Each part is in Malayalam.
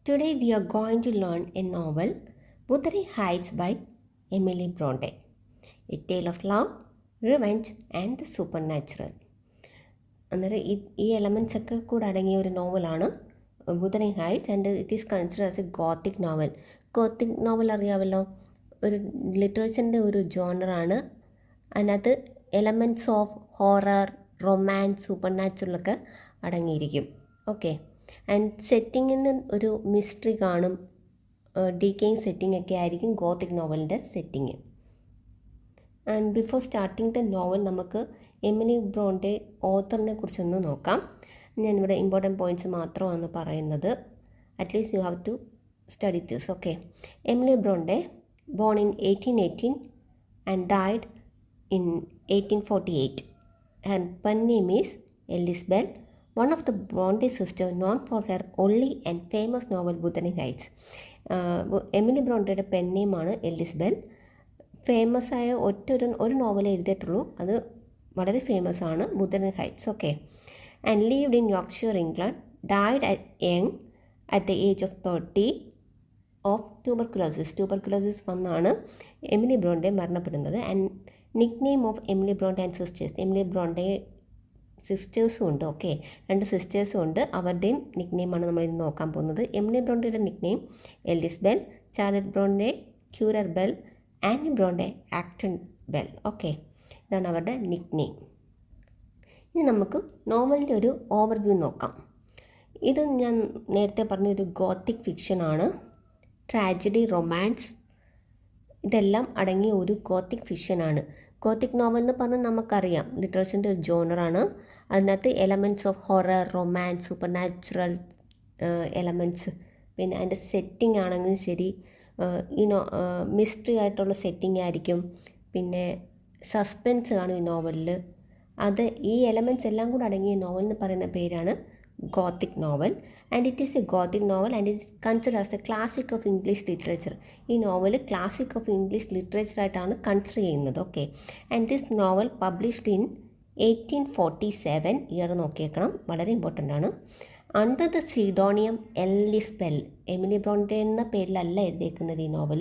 Today we are going to learn a novel, Wuthering Heights by Emily Bronte, a tale of love, revenge and the supernatural. അന്നേരം ഈ എലമെൻറ്റ്സ് ഒക്കെ കൂടെ അടങ്ങിയ ഒരു നോവലാണ് Wuthering Heights and it is consider as a Gothic novel. Gothic novel അറിയാമല്ലോ, ഒരു ലിറ്ററേച്ചറിൻ്റെ ഒരു ജോണറാണ്. അതിനകത്ത് elements of horror, romance, super നാച്ചുറലൊക്കെ അടങ്ങിയിരിക്കും. ഓക്കെ, ആൻഡ് സെറ്റിങ്ങിന് ഒരു മിസ്റ്ററി കാണും, ഡീക്കേയിങ് സെറ്റിംഗ് ഒക്കെ ആയിരിക്കും ഗോത്തിക് നോവലിൻ്റെ setting. And before starting the novel നമുക്ക് എമിലി ബ്രോണ്ടെ ഓത്തറിനെ കുറിച്ചൊന്ന് നോക്കാം. ഞാനിവിടെ ഇമ്പോർട്ടൻറ്റ് പോയിൻറ്റ്സ് മാത്രമാണ് പറയുന്നത്. At least you have to study this. Okay, Emily Brontë born in 1818 and died in 1848. Her pen name is Ellis Bell, one of the Bronte sisters known for her only and famous novel Wuthering Heights. Emily ബ്രോണ്ടയുടെ പെൻ നെയിമാണ് എല്ലിസ് ബെൽ. ഫേമസ് ആയ ഒരു നോവൽ എഴുതിയിട്ടുള്ളൂ, അത് വളരെ ഫേമസ് ആണ്, Wuthering Heights. Okay, and lived in Yorkshire, England. Died young at the age of 30 of tuberculosis വന്നാണ് എമിലി ബ്രോണ്ടെ മരണപ്പെടുന്നത്. And nickname of Emily Brontë and sisters, Emily ബ്രോണ്ടെ സിസ്റ്റേഴ്സും ഉണ്ട്. ഓക്കെ, 2 സിസ്റ്റേഴ്സും ഉണ്ട്, അവരുടെയും നിക് നെയിമാണ് നമ്മൾ ഇന്ന് നോക്കാൻ പോകുന്നത്. എമിലി ബ്രോണ്ടെയുടെ nickname Ellis Bell, Charlotte Brontë Currer Bell, Anne Brontë Acton Bell. Okay, ഇതാണ് അവരുടെ നിക് നെയിം. ഇനി നമുക്ക് നോവലിൻ്റെ ഒരു ഓവർവ്യൂ നോക്കാം. ഇത് ഞാൻ നേരത്തെ പറഞ്ഞൊരു ഗോത്തിക് ഫിക്ഷനാണ്. ട്രാജഡി, റൊമാൻസ് ഇതെല്ലാം അടങ്ങിയ ഒരു ഗോത്തിക് ഫിക്ഷനാണ്. ഗോത്തിക് നോവൽ എന്ന് പറഞ്ഞാൽ നമുക്കറിയാം ലിറ്ററേച്ചറിൻ്റെ ഒരു ജോണറാണ്. അതിനകത്ത് elements of horror, romance, super natural elements, പിന്നെ അതിൻ്റെ സെറ്റിംഗ് ആണെങ്കിലും ശരി, മിസ്റ്ററി ആയിട്ടുള്ള സെറ്റിംഗ് ആയിരിക്കും, പിന്നെ സസ്പെൻസ് കാണും ഈ നോവലിൽ. അത് ഈ എലമെൻറ്റ്സ് എല്ലാം കൂടെ അടങ്ങിയ നോവൽ എന്ന് പറയുന്ന പേരാണ് Gothic novel. And it is a Gothic novel and it's consider as a classic of English literature. ഈ നോവൽ ക്ലാസിക് ഓഫ് ഇംഗ്ലീഷ് ലിറ്ററേച്ചറായിട്ടാണ് കൺസിഡർ ചെയ്യുന്നത്. Okay, and this novel published in 1847. Year നോക്കിയേക്കണം, വളരെ ഇമ്പോർട്ടൻ്റ് ആണ്. Under the pseudonym Ellis Bell, Emily Brontë എന്ന പേരിലല്ല എഴുതിയേക്കുന്നത് ഈ നോവൽ.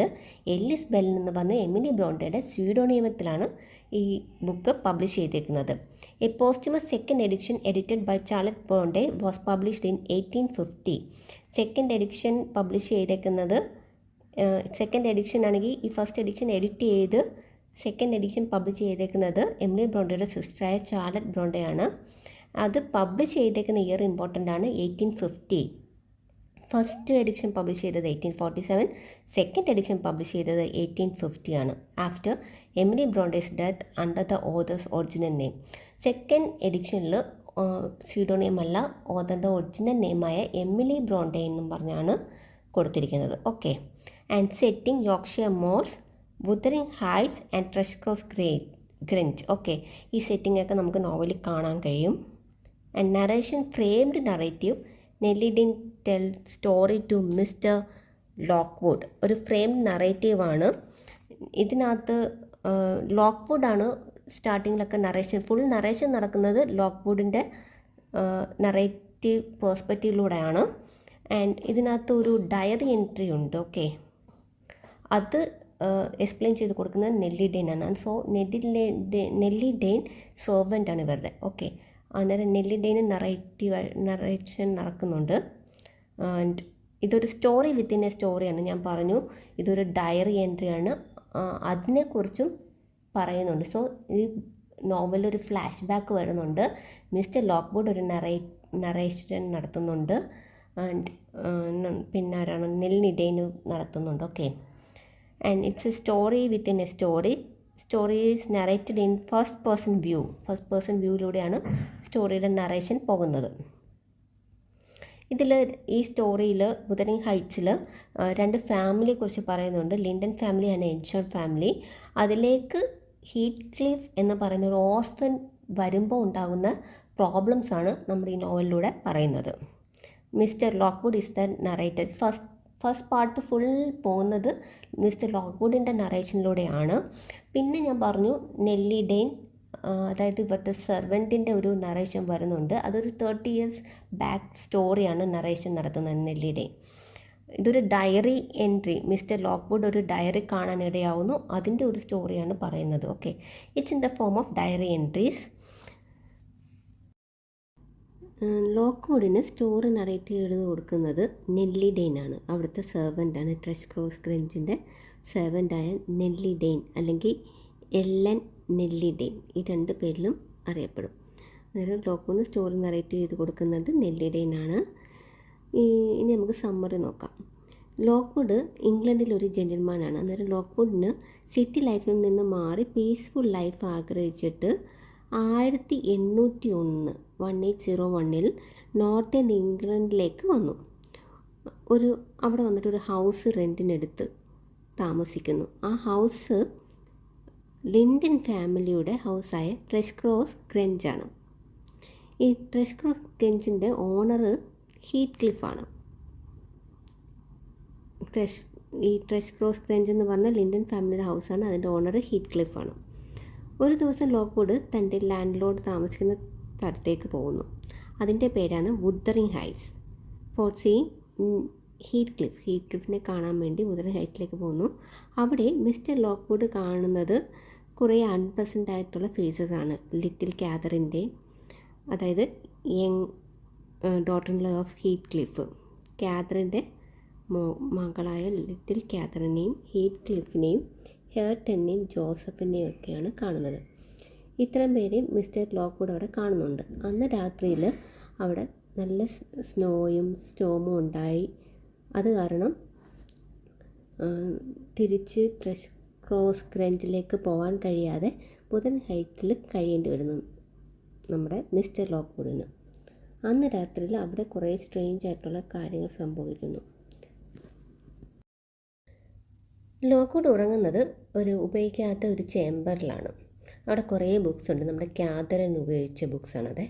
എല്ലിസ് ബെൽ എന്ന് പറഞ്ഞ എമിലി ബ്രോണ്ടെയുടെ സീഡോണിയത്തിലാണ് ഈ ബുക്ക് പബ്ലിഷ് ചെയ്തേക്കുന്നത്. A posthumous second edition edited by Charlotte Brontë was published in 1850. Second edition publish ചെയ്തേക്കുന്നത്, സെക്കൻഡ് എഡിഷൻ ആണെങ്കിൽ ഈ ഫസ്റ്റ് എഡിഷൻ എഡിറ്റ് ചെയ്ത് സെക്കൻഡ് എഡിഷൻ പബ്ലിഷ് ചെയ്തേക്കുന്നത് എമിലി ബ്രോണ്ടെയുടെ സിസ്റ്ററായ ചാർലറ്റ് ബ്രോണ്ടെയാണ്. അത് പബ്ലിഷ് ചെയ്തേക്കുന്ന ഇയർ ഇമ്പോർട്ടൻ്റ് ആണ്, 1850. ഫസ്റ്റ് എഡിഷൻ പബ്ലിഷ് ചെയ്തത് 1847, സെക്കൻഡ് എഡിഷൻ പബ്ലിഷ് ചെയ്തത് 1850 ആണ്. After Emily Brontë's death under the author's original name. Second എഡിഷനിൽ സീഡോണിയം അല്ല, ഓതറിൻ്റെ ഒറിജിനൽ നെയിമായ എമിലി ബ്രോണ്ടെ എന്നും പറഞ്ഞാണ് കൊടുത്തിരിക്കുന്നത്. Okay, and setting Yorkshire moors, Wuthering Heights and Thrushcross Grange. Okay, ഈ സെറ്റിംഗ് ഒക്കെ നമുക്ക് നോവലിൽ കാണാൻ കഴിയും. And narration framed narrative, Nellie Dean tell story to Mr Lockwood. ഒരു ഫ്രെയിംഡ് നറേറ്റീവാണ്. ഇതിനകത്ത് ലോക്ക്വുഡാണ് സ്റ്റാർട്ടിങ്ങിലൊക്കെ ഫുൾ നറേഷൻ നടക്കുന്നത് ലോക്ക്വുഡിൻ്റെ നറേറ്റീവ് പേഴ്സ്പെക്റ്റീവിലൂടെയാണ്. ആൻഡ് ഇതിനകത്ത് ഒരു ഡയറി എൻട്രി ഉണ്ട്. ഓക്കെ, അത് എക്സ്പ്ലെയിൻ ചെയ്ത് കൊടുക്കുന്നത് നെല്ലി ഡെയ്ൻ ആണ്. സോ നെല്ലി ഡെയ്ൻ സെർവൻ്റ് ആണ് ഇവരുടെ. ഓക്കെ, അന്നേരം നെല്ലി ഡെയ്ന് നറേഷൻ നടക്കുന്നുണ്ട്. ആൻഡ് ഇതൊരു സ്റ്റോറി വിത്തിൻ എ സ്റ്റോറിയാണ്. ഞാൻ പറഞ്ഞു ഇതൊരു ഡയറി എൻട്രിയാണ്, അതിനെക്കുറിച്ചും പറയുന്നുണ്ട്. സോ ഈ നോവലൊരു ഫ്ലാഷ് ബാക്ക് വരുന്നുണ്ട്. മിസ്റ്റർ ലോക്ക്വുഡ് ഒരു നറേഷൻ നടത്തുന്നുണ്ട്. ആൻഡ് പിന്നെ ആരാണ്, നെല്ലി ഡെയ്ന് നടത്തുന്നുണ്ട്. Okay, and it's a story within a story. Story is narrated in first person view. First person വ്യൂയിലൂടെയാണ് സ്റ്റോറിയുടെ നറേഷൻ പോകുന്നത്. ഇതിൽ ഈ സ്റ്റോറിയിൽ വുതറിംഗ് ഹൈറ്റ്സിൽ 2 ഫാമിലിയെക്കുറിച്ച് പറയുന്നുണ്ട്. ലിൻഡൻ ഫാമിലി ആൻഡ് എൻഷോൺ ഫാമിലി. അതിലേക്ക് ഹീത്ത് ക്ലിഫ് എന്ന് പറയുന്ന ഒരു ഓർഫൻ വരുമ്പോൾ ഉണ്ടാകുന്ന പ്രോബ്ലംസാണ് നമ്മുടെ ഈ നോവലിലൂടെ പറയുന്നത്. Mister Lockwood is the narrator. First part full പോകുന്നത് മിസ്റ്റർ ലോക്ക്വുഡിൻ്റെ നറേഷനിലൂടെയാണ്. പിന്നെ ഞാൻ പറഞ്ഞു നെല്ലി ഡെയ്ൻ, അതായത് ഇവരുടെ സെർവൻറ്റിൻ്റെ ഒരു നറേഷൻ വരുന്നുണ്ട്. അതൊരു 30 years ബാക്ക് സ്റ്റോറിയാണ് നറേഷൻ നടത്തുന്നത് നെല്ലി ഡെയ്ൻ. ഇതൊരു ഡയറി എൻട്രി, മിസ്റ്റർ ലോക്ക്വുഡ് ഒരു ഡയറി കാണാനിടയാവുന്നു, അതിൻ്റെ ഒരു സ്റ്റോറിയാണ് പറയുന്നത്. Okay, it's in the form of diary entries. ലോക്ക്വുഡിന് സ്റ്റോറി നറേറ്റ് ചെയ്ത് കൊടുക്കുന്നത് നെല്ലി ഡെയ്ൻ ആണ്. അവിടുത്തെ സെർവൻ്റാണ്, ട്രഷ് ക്രോസ് ഗ്രഞ്ചിൻ്റെ സെർവൻ്റായ നെല്ലി ഡെയ്ൻ, അല്ലെങ്കിൽ എല്ലൻ നെല്ലി ഡെയ്ൻ, ഈ രണ്ട് പേരിലും അറിയപ്പെടും. അന്നേരം ലോക്ക്വുഡിന് സ്റ്റോറി നറേറ്റ് ചെയ്ത് കൊടുക്കുന്നത് നെല്ലി ഡെയ്ൻ ആണ്. ഇനി നമുക്ക് സമ്മറി നോക്കാം. ലോക്ക്വുഡ് ഇംഗ്ലണ്ടിലൊരു ജെൻറ്റിൽമാനാണ്. അന്നേരം ലോക്ക്വുഡിന് സിറ്റി ലൈഫിൽ നിന്ന് മാറി പീസ്ഫുൾ ലൈഫ് ആഗ്രഹിച്ചിട്ട് 1801 നോർത്തേൺ ഇംഗ്ലണ്ടിലേക്ക് വന്നു. അവിടെ വന്നിട്ടൊരു ഹൗസ് റെൻറ്റിനെടുത്ത് താമസിക്കുന്നു. ആ ഹൗസ് ലിൻഡൻ ഫാമിലിയുടെ ഹൗസായ ട്രഷ് ക്രോസ് ഗ്രഞ്ചാണ്. ഈ ട്രഷ് ക്രോസ് ഗ്രഞ്ചിൻ്റെ ഓണർ ഹീറ്റ് ക്ലിഫാണ്. ഈ ട്രഷ് ക്രോസ് ഗ്രഞ്ച് എന്ന് പറഞ്ഞാൽ ലിൻഡൻ ഫാമിലിയുടെ ഹൗസാണ്, അതിൻ്റെ ഓണർ ഹീറ്റ് ക്ലിഫാണ്. ഒരു ദിവസം ലോക്ക്വുഡ് തൻ്റെ ലാൻഡ് ലോഡ് താമസിക്കുന്ന സ്ഥലത്തേക്ക് പോകുന്നു. അതിൻ്റെ പേരാണ് വുദറിംഗ് ഹൈറ്റ്സ്. ഫോർ സീയിങ് ഹീറ്റ് ക്ലിഫിനെ കാണാൻ വേണ്ടി വുദറിംഗ് ഹൈറ്റ്സിലേക്ക് പോകുന്നു. അവിടെ മിസ്റ്റർ ലോക്ക്വുഡ് കാണുന്നത് കുറേ അൺപ്ലസൻ്റ് ആയിട്ടുള്ള ഫേസസ് ആണ്. ലിറ്റിൽ കാതറിൻ്റെ, അതായത് young daughter in law of Heathcliff, കാതറിൻ്റെ മകളായ ലിറ്റിൽ കാതറിനെയും ഹീറ്റ് ക്ലിഫിനെയും ഹെയർട്ടനെയും ജോസഫിനെയും ഒക്കെയാണ് കാണുന്നത്. ഇത്രയും പേര് മിസ്റ്റർ ലോക്ക്വുഡ് അവിടെ കാണുന്നുണ്ട്. അന്ന് രാത്രിയിൽ അവിടെ നല്ല സ്നോയും സ്റ്റോമും ഉണ്ടായി. അത് കാരണം തിരിച്ച് ട്രഷ് ക്രോസ് ഗ്രഞ്ചിലേക്ക് പോകാൻ കഴിയാതെ വുദറിംഗ് ഹൈറ്റ്സിൽ കഴിയേണ്ടി വരുന്നു നമ്മുടെ മിസ്റ്റർ ലോക്ക്വുഡിന്. അന്ന് രാത്രിയിൽ അവിടെ കുറേ സ്ട്രേഞ്ച് ആയിട്ടുള്ള കാര്യങ്ങൾ സംഭവിക്കുന്നു. ലോക്ക്വുഡ് ഉറങ്ങുന്നത് ഒരു ഉപയോഗിക്കാത്ത ഒരു ചേംബറിലാണ്. അവിടെ കുറേ ബുക്സ് ഉണ്ട്, നമ്മുടെ കാതറിൻ ഉപയോഗിച്ച ബുക്സാണത്.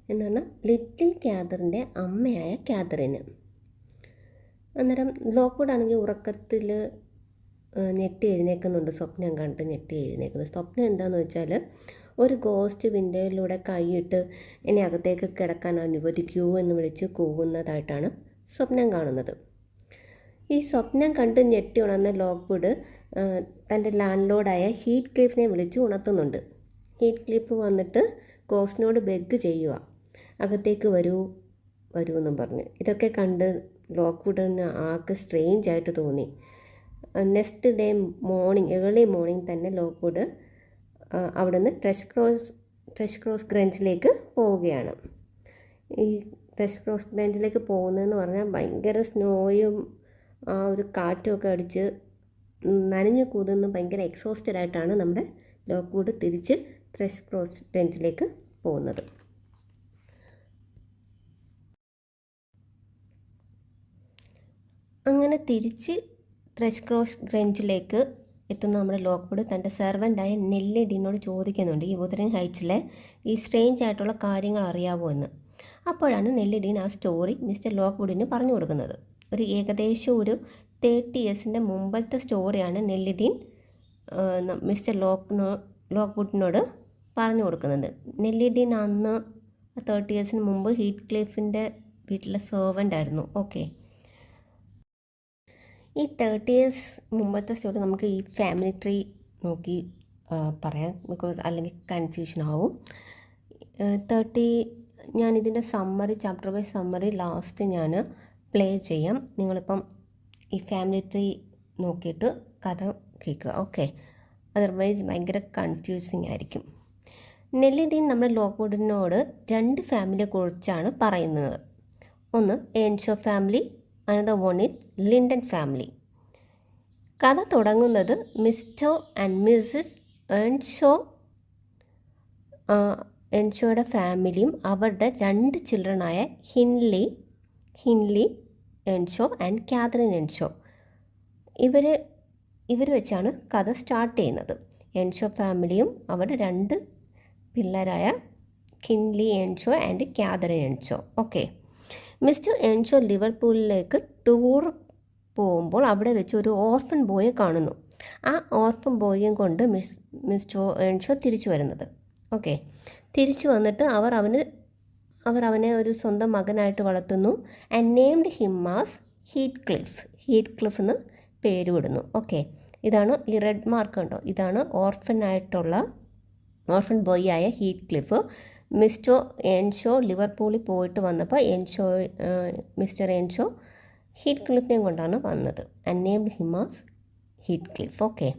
എന്ന് പറഞ്ഞാൽ ലിറ്റിൽ കാതറിൻ്റെ അമ്മയായ കാതറിന്. അന്നേരം ലോക്ക്വുഡ് ആണെങ്കിൽ ഉറക്കത്തിൽ ഞെട്ടി എഴുന്നേൽക്കുന്നുണ്ട്, സ്വപ്നം കണ്ട് ഞെട്ടി എഴുന്നേൽക്കുന്നത്. സ്വപ്നം എന്താണെന്ന് വെച്ചാൽ ഒരു ഗോസ്റ്റ് വിൻഡോയിലൂടെ കൈയിട്ട് എന്നെ അകത്തേക്ക് കിടക്കാൻ അനുവദിക്കൂ എന്ന് വിളിച്ച് കൂവുന്നതായിട്ടാണ് സ്വപ്നം കാണുന്നത്. ഈ സ്വപ്നം കണ്ട് ഞെട്ടി ഉണർന്ന ലോക്ക്വുഡ് തൻ്റെ ലാൻഡ് ലോഡായ ഹീറ്റ് ക്ലിഫിനെ വിളിച്ച് ഉണർത്തുന്നുണ്ട്. ഹീറ്റ് ക്ലിഫ് വന്നിട്ട് ഗോസ്റ്റിനോട് ബെഗ് ചെയ്യുക, അകത്തേക്ക് വരൂ എന്നും പറഞ്ഞ്. ഇതൊക്കെ കണ്ട് ലോക്ക്വുഡിന് ആൾക്ക് സ്ട്രേഞ്ച് ആയിട്ട് തോന്നി. നെക്സ്റ്റ് ഡേ ഏർലി മോർണിംഗ് തന്നെ ലോക്ക്വുഡ് അവിടുന്ന് ട്രഷ് ക്രോസ് ഗ്രഞ്ചിലേക്ക് പോവുകയാണ്. ഈ ട്രഷ് ക്രോസ് ഗ്രഞ്ചിലേക്ക് പോകുന്നതെന്ന് പറഞ്ഞാൽ ഭയങ്കര സ്നോയും ആ ഒരു കാറ്റുമൊക്കെ അടിച്ച് നനഞ്ഞു കൂതുന്ന ഭയങ്കര എക്സോസ്റ്റഡ് ആയിട്ടാണ് നമ്മുടെ ലോക്ക്വുഡ് തിരിച്ച് ട്രഷ് ക്രോസ് ഗ്രഞ്ചിലേക്ക് പോകുന്നത്. അങ്ങനെ തിരിച്ച് ട്രഷ് ക്രോസ് ഗ്രഞ്ചിലേക്ക് എത്തുന്ന നമ്മുടെ ലോക്ക്വുഡ് തൻ്റെ സെർവൻ്റായ നെല്ലി ഡീനോട് ചോദിക്കുന്നുണ്ട് ഈ വുദറിംഗ് ഹൈറ്റ്സിലെ ഈ സ്ട്രേഞ്ച് ആയിട്ടുള്ള കാര്യങ്ങൾ അറിയാമോ എന്ന്. അപ്പോഴാണ് നെല്ലി ഡീൻ ആ സ്റ്റോറി മിസ്റ്റർ ലോക്ക്വുഡിന് പറഞ്ഞു കൊടുക്കുന്നത്. ഏകദേശം ഒരു 30 yearsൻ്റെ മുമ്പത്തെ സ്റ്റോറിയാണ് നെല്ലി ഡീൻ മിസ്റ്റർ ലോക്ക്വുഡിനോട് പറഞ്ഞു കൊടുക്കുന്നത്. നെല്ലി ഡീൻ അന്ന് 30 yearsന് മുമ്പ് ഹീറ്റ് ക്ലിഫിൻ്റെ വീട്ടിലെ സെർവൻ്റ് ആയിരുന്നു. ഓക്കെ, ഈ 30 years മുമ്പത്തെ സ്റ്റോറി നമുക്ക് ഈ ഫാമിലി ട്രീ നോക്കി പറയാം, ബിക്കോസ് അല്ലെങ്കിൽ കൺഫ്യൂഷൻ ആവും. ഞാനിതിൻ്റെ summary, chapter by summary last ഞാൻ പ്ലേ ചെയ്യാം. നിങ്ങളിപ്പം ഈ ഫാമിലി ട്രീ നോക്കിയിട്ട് കഥ കേൾക്കുക. ഓക്കെ, അതർവൈസ് ഭയങ്കര കൺഫ്യൂസിങ് ആയിരിക്കും. നെല്ലി ഡീൻ നമ്മുടെ ലോക്ക്വുഡിനോട് 2 ഫാമിലിയെക്കുറിച്ചാണ് പറയുന്നത്. ഒന്ന് Earnshaw family, another one is Linton family. കഥ തുടങ്ങുന്നത് മിസ്റ്റർ ആൻഡ് മിസ്സസ് ഏൺഷോയുടെ ഫാമിലിയും അവരുടെ 2 ചിൽഡ്രനായ ഹിൻലി ഏൺഷോ ആൻഡ് കാതറിൻ ഏൺഷോ ഇവർ വെച്ചാണ് കഥ സ്റ്റാർട്ട് ചെയ്യുന്നത്. ഏൺഷോ ഫാമിലിയും അവരുടെ 2 പിള്ളേരായ Hindley Earnshaw and Catherine Earnshaw. Okay, Mr Earnshaw ലിവർപൂളിലേക്ക് ടൂർ പോകുമ്പോൾ അവിടെ വെച്ച് ഒരു ഓർഫൻ ബോയെ കാണുന്നു. ആ ഓർഫൻ ബോയും കൊണ്ട് മിസ്റ്റർ ഏൺഷോ തിരിച്ചു വരുന്നത്. ഓക്കെ, തിരിച്ചു വന്നിട്ട് അവർ അവനെ ഒരു സ്വന്തം മകനായിട്ട് വളർത്തുന്നു. And named him as heat cliff എന്ന് പേര് വിടുന്നു. ഓക്കെ, ഇതാണ് ഈ റെഡ് മാർക്ക് ഉണ്ടോ, ഇതാണ് ഓർഫൻ ബോയ് ആയ ഹീറ്റ് ക്ലിഫ്. മിസ്റ്റർ എൻഷോ ലിവർപൂളിൽ പോയിട്ട് വന്നപ്പോൾ മിസ്റ്റർ എൻഷോ ഹീറ്റ് ക്ലിഫിനെയും കൊണ്ടാണ് വന്നത്. And named him as Heathcliff. Okay,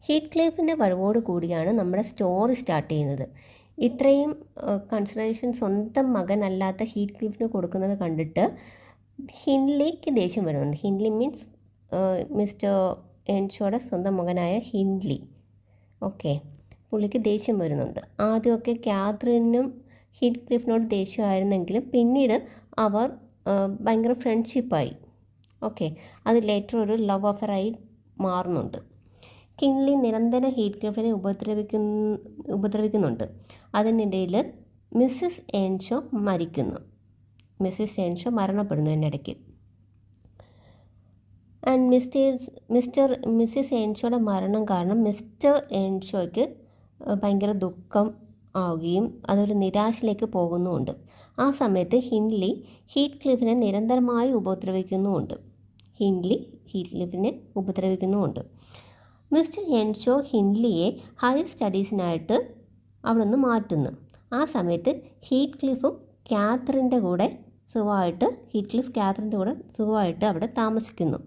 ഹീറ്റ് ക്ലിഫിൻ്റെ വരവോട് കൂടിയാണ് നമ്മുടെ സ്റ്റോറി സ്റ്റാർട്ട് ചെയ്യുന്നത്. ഇത്രയും കൺസിഡറേഷൻ സ്വന്തം മകനല്ലാത്ത ഹീറ്റ് ക്ലിഫിന് കൊടുക്കുന്നത് കണ്ടിട്ട് ഹിൻലിക്ക് ദേഷ്യം വരുന്നുണ്ട്. ഹിൻലി മീൻസ് മിസ്റ്റർ എൻഷോയുടെ സ്വന്തം മകനായ ഹിൻലി. ഓക്കെ, പുള്ളിക്ക് ദേഷ്യം വരുന്നുണ്ട്. ആദ്യമൊക്കെ കാത്രീനും ഹീറ്റ് ക്ലിഫിനോട് ദേഷ്യമായിരുന്നെങ്കിലും പിന്നീട് അവർ ഭയങ്കര ഫ്രണ്ട്ഷിപ്പായി. ഓക്കെ, അത് ലേറ്റർ ഒരു ലവ് അഫെയറായി മാറുന്നുണ്ട്. ഹിൻലി നിരന്തരം ഹീറ്റ് ക്ലിഫിനെ ഉപദ്രവിക്കുന്നുണ്ട്. അതിനിടയിൽ മിസ്സിസ് എൻഷോ മരണപ്പെടുന്നു ഇതിനിടയ്ക്ക്. ആൻഡ് മിസ്സിസ് എൻഷോയുടെ മരണം കാരണം മിസ്റ്റർ എൻഷോയ്ക്ക് ഭയങ്കര ദുഃഖം ആവുകയും അതൊരു നിരാശയിലേക്ക് പോകുന്നുമുണ്ട്. ആ സമയത്ത് ഹിൻലി ഹീറ്റ് ക്ലിഫിനെ നിരന്തരമായി ഉപദ്രവിക്കുന്നുമുണ്ട്. മിസ്റ്റർ എൻഷോ ഹിൻലിയെ ഹയർ സ്റ്റഡീസിനായിട്ട് അവിടെ നിന്ന് മാറ്റുന്നു. ആ സമയത്ത് ഹീറ്റ് ക്ലിഫ് കാത്രീൻ്റെ കൂടെ സുഖമായിട്ട് അവിടെ താമസിക്കുന്നു.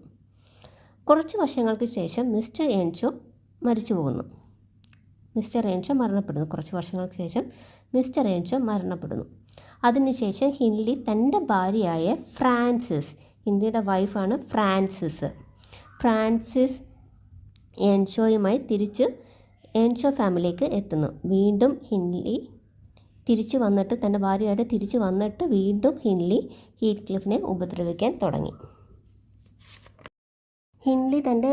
കുറച്ച് വർഷങ്ങൾക്ക് ശേഷം മിസ്റ്റർ എൻഷോ മരണപ്പെടുന്നു. അതിനുശേഷം ഹിൻലി തൻ്റെ ഭാര്യയായ ഹിൻലിയുടെ വൈഫാണ് ഫ്രാൻസിസ് എൻഷോയുമായി തിരിച്ച് എൻഷോ ഫാമിലിയിലേക്ക് എത്തുന്നു. വീണ്ടും ഹിൻലി തൻ്റെ ഭാര്യയായിട്ട് തിരിച്ചു വന്നിട്ട് വീണ്ടും ഹിൻലി ഹീറ്റ് ക്ലിഫിനെ ഉപദ്രവിക്കാൻ തുടങ്ങി. ഹിൻലി തൻ്റെ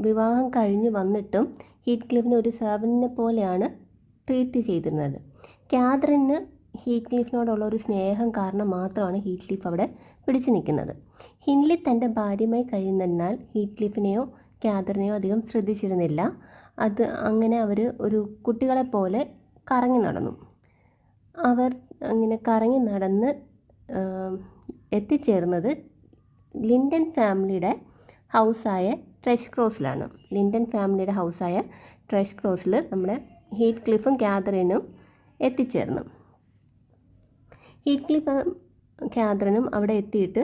വിവാഹം കഴിഞ്ഞ് വന്നിട്ടും ഹീറ്റ് ക്ലിഫിനെ ഒരു സെർവൻറ്റിനെ പോലെയാണ് ട്രീറ്റ് ചെയ്തിരുന്നത്. കാത്രീന് ഹീറ്റ് ക്ലിഫിനോടുള്ള ഒരു സ്നേഹം കാരണം മാത്രമാണ് ഹീറ്റ് ക്ലിഫ് അവിടെ പിടിച്ചു നിൽക്കുന്നത്. ഹിൻലി തൻ്റെ ഭാര്യയുമായി കഴിയുന്നതിനാൽ ഹീറ്റ് ക്ലിഫിനെയോ കാത്രീനെയോ അധികം ശ്രദ്ധിച്ചിരുന്നില്ല. അങ്ങനെ അവർ ഒരു കുട്ടികളെ പോലെ കറങ്ങി നടന്നു. അവർ അങ്ങനെ കറങ്ങി നടന്ന് എത്തിച്ചേർന്നത് ലിൻഡൻ ഫാമിലിയുടെ ഹൗസായ ട്രഷ് ക്രോസിൽ നമ്മുടെ ഹീറ്റ് ക്ലിഫും കാത്രീനും എത്തിച്ചേർന്നു. ഹീറ്റ് ക്ലിഫും കാത്രീനും അവിടെ എത്തിയിട്ട്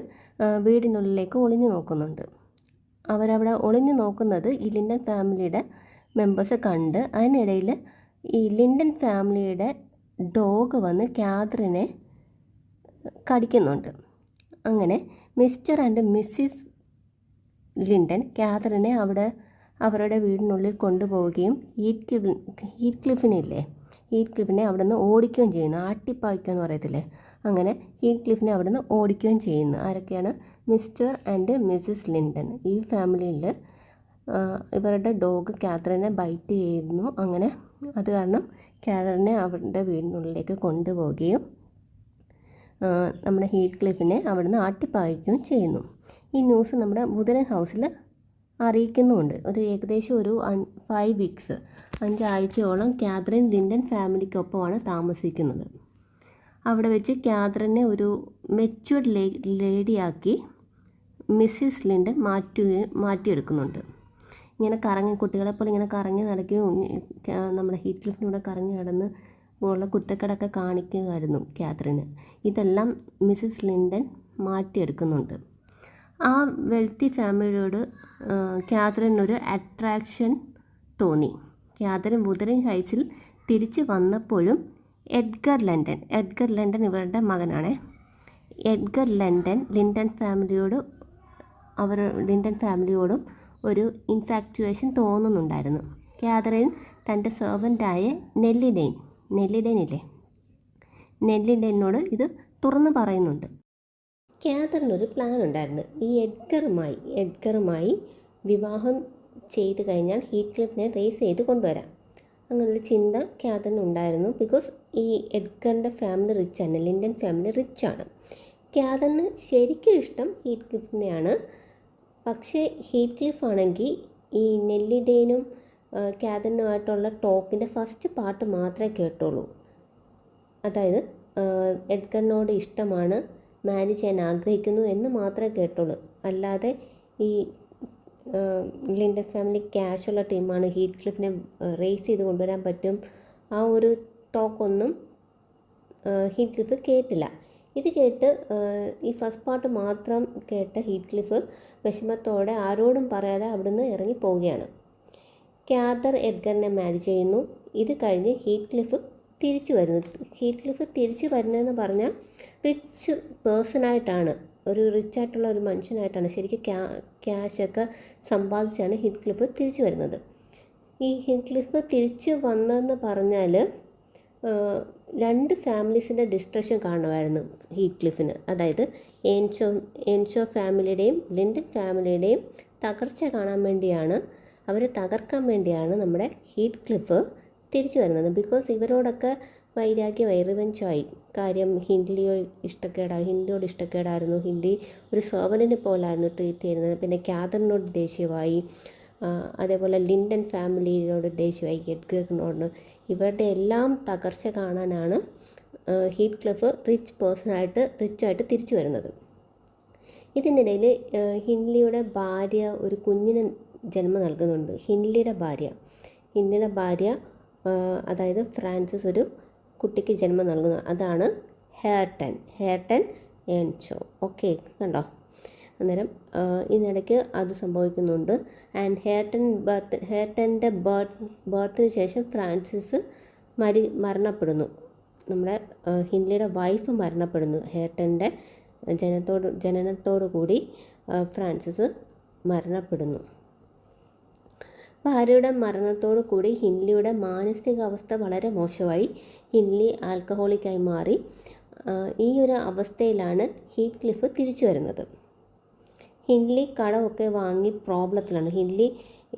വീടിനുള്ളിലേക്ക് ഒളിഞ്ഞു നോക്കുന്നുണ്ട്. അവരവിടെ ഒളിഞ്ഞു നോക്കുന്നത് ഈ ലിൻഡൻ ഫാമിലിയുടെ മെമ്പേഴ്സ് കണ്ട് അതിനിടയിൽ ഈ ലിൻഡൻ ഫാമിലിയുടെ ഡോഗ് വന്ന് കാത്രീനെ കടിക്കുന്നുണ്ട്. അങ്ങനെ മിസ്റ്റർ ആൻഡ് മിസ്സിസ് ലിൻഡൻ കാത്രീനെ അവരുടെ വീടിനുള്ളിൽ കൊണ്ടുപോവുകയും ഹീറ്റ് ക്ലിഫിനെ അവിടെ നിന്ന് ഓടിക്കുകയും ചെയ്യുന്നു. ആട്ടിപ്പായ്ക്കുക എന്ന് പറയത്തില്ലേ, അങ്ങനെ ഹീറ്റ് ക്ലിഫിനെ അവിടെ നിന്ന് ഓടിക്കുകയും ചെയ്യുന്നു. ആരൊക്കെയാണ്? Mister and Mrs Lyndon. ഈ ഫാമിലിയിൽ ഇവരുടെ ഡോഗ് കാത്രീനെ ബൈറ്റ് ചെയ്യുന്നു. അങ്ങനെ അത് കാരണം കാത്രീനെ അവരുടെ വീടിനുള്ളിലേക്ക് കൊണ്ടുപോവുകയും നമ്മുടെ ഹീറ്റ് ക്ലിഫിനെ അവിടെ നിന്ന് ആട്ടിപ്പായിക്കുകയും ചെയ്യുന്നു. ഈ ന്യൂസ് നമ്മുടെ വുദൻ ഹൗസിൽ അറിയിക്കുന്നുമുണ്ട്. ഏകദേശം ഒരു 5 വീക്സ് 5 ആഴ്ചയോളം കാത്രീൻ ലിൻഡൻ ഫാമിലിക്കൊപ്പമാണ് താമസിക്കുന്നത്. അവിടെ വെച്ച് കാത്രീനെ ഒരു മെച്യൂർഡ് ലേഡിയാക്കി മിസ്സിസ് ലിൻഡൻ മാറ്റിയെടുക്കുന്നുണ്ട്. ഇങ്ങനെ കുട്ടികളെപ്പോലെ ഇങ്ങനെ കറങ്ങി നടക്കുകയും നമ്മുടെ ഹീറ്റ് ക്ലിഫിലൂടെ കറങ്ങി നടന്ന് ഉള്ള കുറ്റക്കടൊക്കെ കാണിക്കുകയായിരുന്നു കാത്രീന്. ഇതെല്ലാം മിസ്സിസ് ലിൻഡൻ മാറ്റിയെടുക്കുന്നുണ്ട്. ആ വെൽത്തി ഫാമിലിയോട് കാത്രീനൊരു അട്രാക്ഷൻ തോന്നി. കാത്രീൻ വുദറിംഗ് ഹൈറ്റ്സിൽ തിരിച്ചു വന്നപ്പോഴും എഡ്ഗർ ലണ്ടൻ ഇവരുടെ മകനാണ്. എഡ്ഗർ ലണ്ടൻ ലിൻഡൻ ഫാമിലിയോടും ഒരു ഇൻഫാക്ച്വേഷൻ തോന്നുന്നുണ്ടായിരുന്നു. കാത്രീൻ തൻ്റെ സെർവൻ്റായ നെല്ലിഡെയിനോട് ഇത് തുറന്നു പറയുന്നുണ്ട്. കാത്രീനൊരു പ്ലാൻ ഉണ്ടായിരുന്നു. ഈ എഡ്ഗറുമായി വിവാഹം ചെയ്ത് കഴിഞ്ഞാൽ ഹീറ്റ് ക്ലിഫിനെ റേസ് ചെയ്ത് കൊണ്ടുവരാം. അങ്ങനൊരു ചിന്ത കാത്രീന് ഉണ്ടായിരുന്നു. ബിക്കോസ് ഈ എഡ്ഗറിൻ്റെ ഫാമിലി റിച്ചാണ്, ലിൻഡൻ ഫാമിലി റിച്ചാണ്. കാത്രീന് ശരിക്കും ഇഷ്ടം ഹീറ്റ് ക്ലിഫിനെയാണ്. പക്ഷേ ഹീറ്റ് ക്ലിഫ് ആണെങ്കിൽ ഈ നെല്ലിഡെയിനും കാത്രീനുമായിട്ടുള്ള ടോക്കിൻ്റെ ഫസ്റ്റ് പാർട്ട് മാത്രമേ കേട്ടുള്ളൂ. അതായത് എഡ്ഗറിനോട് ഇഷ്ടമാണ്, മാരി ചെയ്യാൻ ആഗ്രഹിക്കുന്നു എന്ന് മാത്രമേ കേട്ടുള്ളൂ. അല്ലാതെ ഈ ലിൻഡൻ ഫാമിലി ക്യാഷുള്ള ടീമാണ്, ഹീത്ത് ക്ലിഫിനെ റേസ് ചെയ്ത് കൊണ്ടുവരാൻ പറ്റും, ആ ഒരു ടോക്കൊന്നും ഹീത്ത് ക്ലിഫ് കേട്ടില്ല. ഇത് കേട്ട് ഈ ഫസ്റ്റ് പാർട്ട് മാത്രം കേട്ട ഹീത്ത് ക്ലിഫ് വിഷമത്തോടെ ആരോടും പറയാതെ അവിടുന്ന് ഇറങ്ങി പോവുകയാണ്. ക്യാതർ എഡ്ഗറിനെ മാരി ചെയ്യുന്നു. ഇത് കഴിഞ്ഞ് ഹീത്ത് ക്ലിഫ് തിരിച്ചു വരുന്നത്. ഹീത്ത് ക്ലിഫ് തിരിച്ചു വരുന്നതെന്ന് പറഞ്ഞാൽ റിച്ച് പേഴ്സണായിട്ടാണ്, ഒരു റിച്ചായിട്ടുള്ള ഒരു മനുഷ്യനായിട്ടാണ്, ശരിക്കും ക്യാഷൊക്കെ സമ്പാദിച്ചാണ് ഹീത്ത് ക്ലിഫ് തിരിച്ചു വരുന്നത്. ഈ ഹീത്ത് ക്ലിഫ് തിരിച്ചു വന്നതെന്ന് പറഞ്ഞാൽ 2 ഫാമിലീസിൻ്റെ ഡിസ്ട്രക്ഷൻ കാണുമായിരുന്നു ഹീത്ത് ക്ലിഫിന്. അതായത് എൻഷോ ഫാമിലിയുടെയും ലിൻഡൻ ഫാമിലിയുടെയും തകർച്ച കാണാൻ വേണ്ടിയാണ്, അവരെ തകർക്കാൻ വേണ്ടിയാണ് നമ്മുടെ ഹീത്ത് ക്ലിഫ് തിരിച്ചു വരുന്നത്. ബിക്കോസ് ഇവരോടൊക്കെ വൈരാഗ്യമായി, റിവെഞ്ചായി. കാര്യം ഹിൻലിയോട് ഇഷ്ടക്കേടായിരുന്നു. ഹിൻലി ഒരു സെർവൻറ്റിനെ പോലായിരുന്നു ട്രീറ്റ് ചെയ്യുന്നത്. പിന്നെ ക്യാതറിനോട് ദേഷ്യമായി, അതേപോലെ ലിൻഡൻ ഫാമിലിയോട് ദേഷ്യമായി, എഡ്ഗറിനോട്. ഇവരുടെ എല്ലാം തകർച്ച കാണാനാണ് ഹീത്ത് ക്ലിഫ് റിച്ചായിട്ട് തിരിച്ചു വരുന്നത്. ഇതിനിടയിൽ ഹിൻലിയുടെ ഭാര്യ ഒരു കുഞ്ഞിന് ജന്മം നൽകുന്നുണ്ട്. ഹിൻലിയുടെ ഭാര്യ അതായത് ഫ്രാൻസിസ് ഒരു കുട്ടിക്ക് ജന്മം നൽകുന്നു. അതാണ് ഹേർട്ടൻ എൻഷോ. ഓക്കെ, കണ്ടോ? അന്നേരം ഇതിനിടയ്ക്ക് അത് സംഭവിക്കുന്നുണ്ട്. ആൻഡ് ഹേർട്ടൻ്റെ ബർത്തിന് ശേഷം ഫ്രാൻസിസ് മരണപ്പെടുന്നു. നമ്മുടെ ഹിൻലിയുടെ വൈഫ് മരണപ്പെടുന്നു. ഹേർട്ടൻ്റെ ജനനത്തോടു കൂടി ഫ്രാൻസിസ് മരണപ്പെടുന്നു. ഭാര്യയുടെ മരണത്തോടു കൂടി ഹിൻലിയുടെ മാനസികാവസ്ഥ വളരെ മോശമായി. ഹിൻലി ആൽക്കഹോളിക്കായി മാറി. ഈ ഒരു അവസ്ഥയിലാണ് ഹീത്ത് ക്ലിഫ് തിരിച്ചു വരുന്നത്. ഹിൻലി കടമൊക്കെ വാങ്ങി പ്രോബ്ലത്തിലാണ്. ഹിൻലി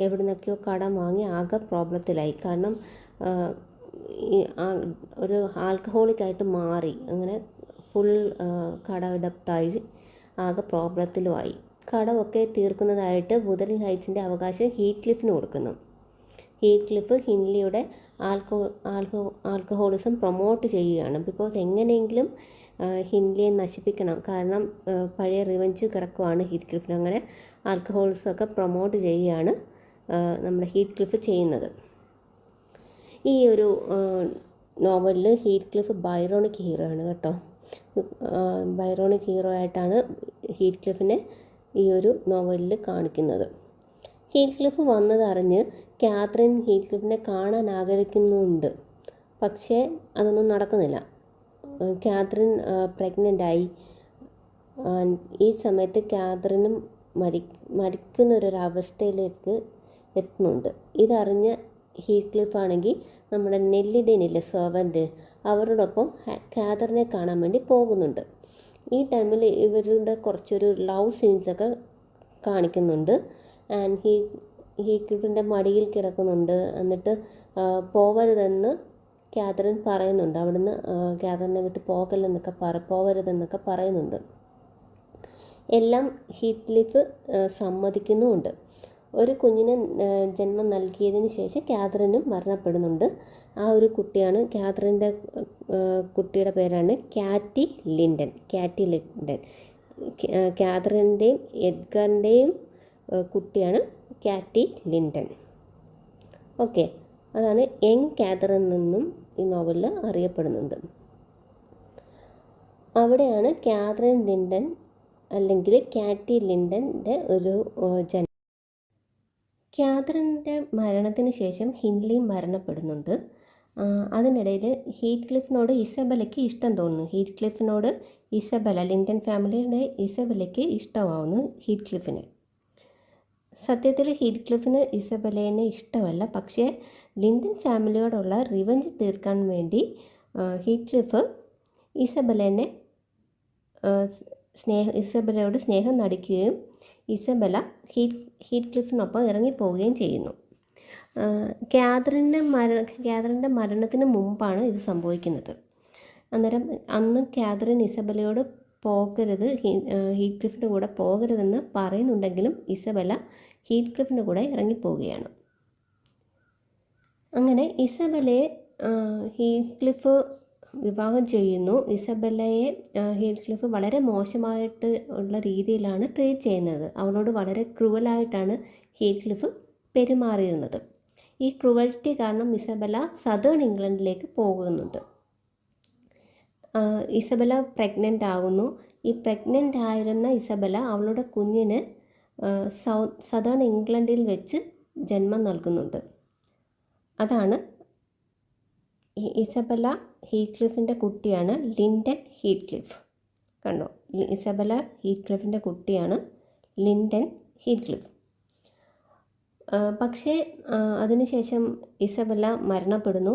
എവിടെ നിന്നൊക്കെയോ കടം വാങ്ങി ആകെ പ്രോബ്ലത്തിലായി. കാരണം ഒരു ആൽക്കഹോളിക്കായിട്ട് മാറി. അങ്ങനെ ഫുൾ കടമെടുത്തായി ആകെ പ്രോബ്ലത്തിലുമായി. കടമൊക്കെ തീർക്കുന്നതായിട്ട് വുതറിംഗ് ഹൈറ്റ്സിൻ്റെ അവകാശം ഹീത്ത് ക്ലിഫിന് കൊടുക്കുന്നു. ഹീത്ത് ക്ലിഫ് ഹിൻലിയുടെ ആൽക്കഹോളിസം പ്രൊമോട്ട് ചെയ്യുകയാണ്. ബിക്കോസ് എങ്ങനെയെങ്കിലും ഹിൻലിയെ നശിപ്പിക്കണം. കാരണം പഴയ റിവെഞ്ച് കിടക്കുവാണ് ഹീത്ത് ക്ലിഫിന്. അങ്ങനെ ആൽക്കഹോളിസമൊക്കെ പ്രൊമോട്ട് ചെയ്യുകയാണ് നമ്മുടെ ഹീത്ത് ക്ലിഫ് ചെയ്യുന്നത്. ഈ ഒരു നോവലിൽ ഹീത്ത് ക്ലിഫ് ബൈറോണിക് ഹീറോ ആണ് കേട്ടോ. ബൈറോണിക് ഹീറോ ആയിട്ടാണ് ഹീത്ത് ക്ലിഫിനെ ഈ ഒരു നോവലിൽ കാണിക്കുന്നത്. ഹീത്ത് ക്ലിഫ് വന്നതറിഞ്ഞ് കാതറിൻ ഹീത്ത് ക്ലിഫിനെ കാണാൻ ആഗ്രഹിക്കുന്നുണ്ട്. പക്ഷേ അതൊന്നും നടക്കുന്നില്ല. കാതറിൻ പ്രഗ്നൻ്റായി. ഈ സമയത്ത് കാതറിനും മരിക്കുന്നൊരവസ്ഥയിലേക്ക് എത്തുന്നുണ്ട്. ഇതറിഞ്ഞ ഹീത്ത് ക്ലിഫ് ആണെങ്കിൽ നമ്മുടെ നെല്ലിഡേനില്ലേ സെർവൻറ്റ്, അവരോടൊപ്പം കാതറിനെ കാണാൻ വേണ്ടി പോകുന്നുണ്ട്. ഈ ടൈമിൽ ഇവരുടെ കുറച്ചൊരു ലവ് സീൻസൊക്കെ കാണിക്കുന്നുണ്ട്. ആൻഡ് ഹീത്ത് ക്ലിഫിൻ്റെ മടിയിൽ കിടക്കുന്നുണ്ട്. എന്നിട്ട് പോവരുതെന്ന് കാതറിൻ പറയുന്നുണ്ട്. അവിടുന്ന് കാതറിനെ വിട്ട് പോവരുതെന്നൊക്കെ പറയുന്നുണ്ട്. എല്ലാം ഹീത്ത് ക്ലിഫ് സമ്മതിക്കുന്നുമുണ്ട്. ഒരു കുഞ്ഞിന് ജന്മം നൽകിയതിന് ശേഷം കാതറിനും മരണപ്പെടുന്നുണ്ട്. ആ ഒരു കുട്ടിയാണ്, കാതറിൻ്റെ കുട്ടിയുടെ പേരാണ് കാറ്റി ലിൻഡൻ. കാതറിൻ്റെയും എഡ്ഗറിൻ്റെയും കുട്ടിയാണ് കാറ്റി ലിൻഡൻ. ഓക്കെ, അതാണ് യങ് കാതറിൻ എന്നും ഈ നോവലിൽ അറിയപ്പെടുന്നുണ്ട്. അവിടെയാണ് കാതറിൻ ലിൻഡൻ അല്ലെങ്കിൽ കാറ്റി ലിൻഡൻ്റെ ഒരു ജന്മം. കാതറിൻ്റെ മരണത്തിന് ശേഷം ഹിൻലി മരണപ്പെടുന്നുണ്ട്. അതിനിടയിൽ ഹീത്ത് ക്ലിഫിനോട് ഇസബെല്ലയ്ക്ക് ഇഷ്ടം തോന്നുന്നു. ഹീത്ത് ക്ലിഫിനോട് ലിൻഡൻ ഫാമിലിയുടെ ഇസബെല്ലയ്ക്ക് ഇഷ്ടമാവുന്നു ഹീത്ത് ക്ലിഫിന്. സത്യത്തിൽ ഹീത്ത് ക്ലിഫിന് ഇസബെല്ലേനെ ഇഷ്ടമല്ല. പക്ഷേ ലിൻഡൻ ഫാമിലിയോടുള്ള റിവെഞ്ച് തീർക്കാൻ വേണ്ടി ഹീത്ത് ക്ലിഫ് ഇസബെല്ലയോട് സ്നേഹം നടിക്കുകയും ഇസബെല്ല ഹീത്ത് ക്ലിഫിനൊപ്പം ഇറങ്ങിപ്പോവുകയും ചെയ്യുന്നു. കാതറിൻ്റെ മരണത്തിന് മുമ്പാണ് ഇത് സംഭവിക്കുന്നത്. അന്നേരം അന്ന് കാതറിൻ ഇസബെല്ലയോട് പോകരുത്, ഹീത്ത് ക്ലിഫിൻ്റെ കൂടെ പോകരുതെന്ന് പറയുന്നുണ്ടെങ്കിലും ഇസബെല്ല ഹീത്ത് ക്ലിഫിൻ്റെ കൂടെ ഇറങ്ങിപ്പോവുകയാണ്. അങ്ങനെ ഇസബെല്ലയെ ഹീത്ത് ക്ലിഫ് വിവാഹം ചെയ്യുന്നു. ഇസബെല്ലയെ ഹീത്ത്ക്ലിഫ് വളരെ മോശമായിട്ട് ഉള്ള രീതിയിലാണ് ട്രീറ്റ് ചെയ്യുന്നത്. അവളോട് വളരെ ക്രൂവലായിട്ടാണ് ഹീത്ത്ക്ലിഫ് പെരുമാറിയിരുന്നത്. ഈ ക്രൂവൽറ്റി കാരണം ഇസബെല്ല സദേൺ ഇംഗ്ലണ്ടിലേക്ക് പോകുന്നുണ്ട്. ഇസബെല്ല പ്രഗ്നൻ്റ് ആകുന്നു. ഈ പ്രഗ്നൻ്റ് ആയിരുന്ന ഇസബെല്ല അവളുടെ കുഞ്ഞിന് സദേൺ ഇംഗ്ലണ്ടിൽ വെച്ച് ജന്മം നൽകുന്നുണ്ട്. അതാണ് ഇസബെല്ല ഹീത്ത്ക്ലിഫിൻ്റെ കുട്ടിയാണ് ലിൻഡൻ ഹീത്ത്ക്ലിഫ്. കണ്ടോ, ഇസബെല്ല ഹീത്ത്ക്ലിഫിൻ്റെ കുട്ടിയാണ് ലിൻഡൻ ഹീത്ത്ക്ലിഫ്. പക്ഷേ അതിനുശേഷം ഇസബെല്ല മരണപ്പെടുന്നു.